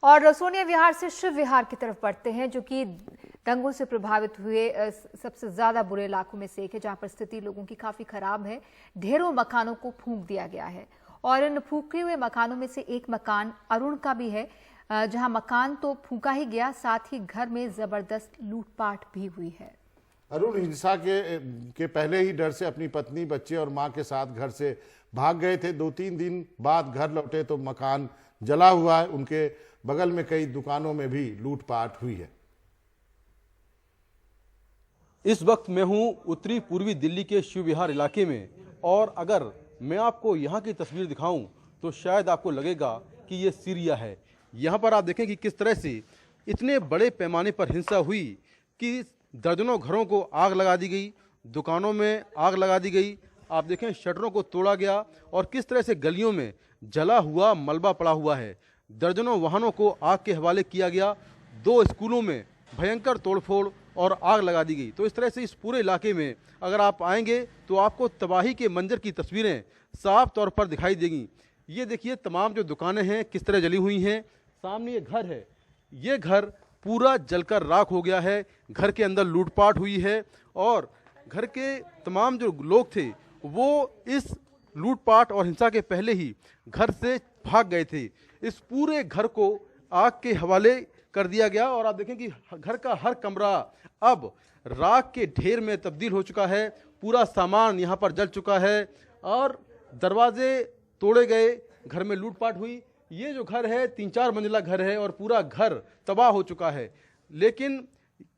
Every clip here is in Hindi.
और सोनिया विहार से शिव विहार की तरफ बढ़ते हैं, जो कि दंगों से प्रभावित हुए सबसे ज्यादा बुरे इलाकों में से एक है, जहां पर स्थिति लोगों की काफी खराब है। ढेरों मकानों को फूंक दिया गया है और इन फूंके हुए मकानों में से एक मकान अरुण का भी है, जहां मकान तो फूंका ही गया, साथ ही घर में जबरदस्त लूटपाट भी हुई है। अरुण हिंसा के पहले ही डर से अपनी पत्नी, बच्चे और मां के साथ घर से भाग गए थे। 2-3 दिन बाद घर लौटे तो मकान जला हुआ है। उनके बगल में कई दुकानों में भी लूटपाट हुई है। इस वक्त मैं हूं उत्तरी पूर्वी दिल्ली के शिव विहार इलाके में, और अगर मैं आपको यहां की तस्वीर दिखाऊं तो शायद आपको लगेगा कि ये सीरिया है। यहां पर आप देखें कि किस तरह से इतने बड़े पैमाने पर हिंसा हुई कि दर्जनों घरों को आग लगा दी गई, दुकानों में आग लगा दी गई। आप देखें शटरों को तोड़ा गया और किस तरह से गलियों में जला हुआ मलबा पड़ा हुआ है। दर्जनों वाहनों को आग के हवाले किया गया। 2 स्कूलों में भयंकर तोड़फोड़ और आग लगा दी गई। तो इस तरह से इस पूरे इलाके में अगर आप आएंगे तो आपको तबाही के मंजर की तस्वीरें साफ तौर पर दिखाई देंगी। ये देखिए तमाम जो दुकानें हैं किस तरह जली हुई हैं। सामने ये घर है, ये घर पूरा जलकर राख हो गया है। घर के अंदर लूटपाट हुई है और घर के तमाम जो लोग थे वो इस लूटपाट और हिंसा के पहले ही घर से भाग गए थे। इस पूरे घर को आग के हवाले कर दिया गया और आप देखें कि घर का हर कमरा अब राख के ढेर में तब्दील हो चुका है। पूरा सामान यहाँ पर जल चुका है और दरवाजे तोड़े गए, घर में लूटपाट हुई। ये जो घर है 3-4 मंजिला घर है और पूरा घर तबाह हो चुका है। लेकिन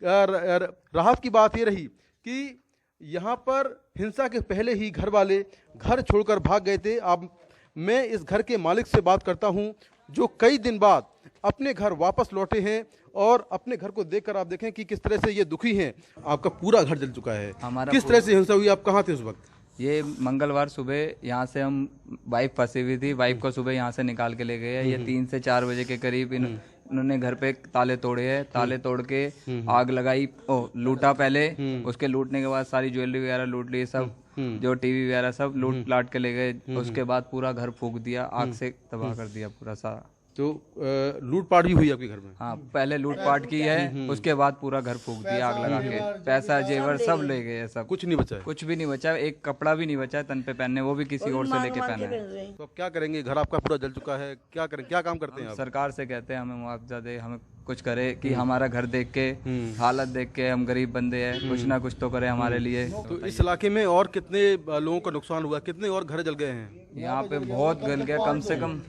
राहत की बात ये रही कि यहाँ पर हिंसा के पहले ही घर वाले घर छोड़कर भाग गए थे। अब मैं इस घर के मालिक से बात करता हूँ जो कई दिन बाद अपने घर वापस लौटे हैं और अपने घर को देखकर आप देखें कि किस तरह से ये दुखी हैं। आपका पूरा घर जल चुका है, किस तरह से हिंसा हुई? आप कहाँ थे उस वक्त? ये मंगलवार सुबह यहाँ से हम वाइफ फंसी हुई थी, वाइफ को सुबह यहाँ से निकाल के ले गए हैं। ये 3 से 4 बजे के करीब इन्होंने घर पे ताले तोड़े हैं। ताले तोड़ के आग लगाई, लूटा पहले, उसके लूटने के बाद सारी ज्वेलरी वगैरह लूट ली, सब जो टीवी वगैरह सब लूट लाट के ले गए। उसके बाद पूरा घर फूंक दिया, आग से तबाह कर दिया पूरा सारा। तो लूटपाट भी हुई आपके घर में? हाँ, पहले लूटपाट की है, उसके बाद पूरा घर फूंक दिया आग लगा के। पैसा जेवर सब ले गए, सब कुछ नहीं बचा है? कुछ भी नहीं बचा, एक कपड़ा भी नहीं बचा है तन पे पहनने, वो भी किसी और से लेके पहने हैं। तो अब क्या करेंगे? घर आपका पूरा जल चुका है, क्या करें, क्या काम करते हैं आप? सरकार से कहते हैं हमें मुआवजा दे, हमें कुछ करे कि हमारा घर देख के, हालत देख के, हम गरीब बंदे हैं, कुछ ना कुछ तो करे हमारे लिए। तो इस इलाके में और कितने लोगों का नुकसान हुआ, कितने और घर जल गए हैं? यहाँ पे बहुत गल गया, कम से कम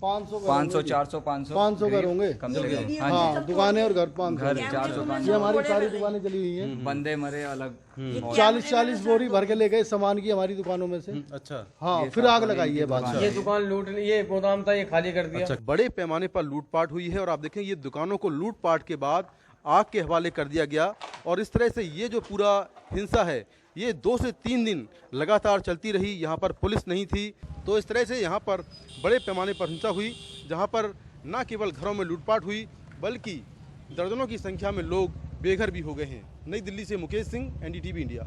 500 400 500 घर होंगे कम से कम। हाँ, दुकानें और घर 500 400 ये हमारी सारी दुकानें जली हुई हैं। बंदे मरे अलग। 40 बोरी भर के ले गए सामान की हमारी दुकानों में से। अच्छा, हाँ, फिर आग लगाई है बात। ये दुकान लूट ली, ये गोदाम था, ये खाली कर दिया। अच्छा, बड़े पैमाने पर लूटपाट हुई है और आप देखें ये दुकानों को लूटपाट के बाद आग के हवाले कर दिया गया। और इस तरह से ये जो पूरा हिंसा है ये 2 से 3 दिन लगातार चलती रही। यहाँ पर पुलिस नहीं थी। तो इस तरह से यहाँ पर बड़े पैमाने पर हिंसा हुई, जहाँ पर न केवल घरों में लूटपाट हुई बल्कि दर्जनों की संख्या में लोग बेघर भी हो गए हैं। नई दिल्ली से मुकेश सिंह, NDTV इंडिया।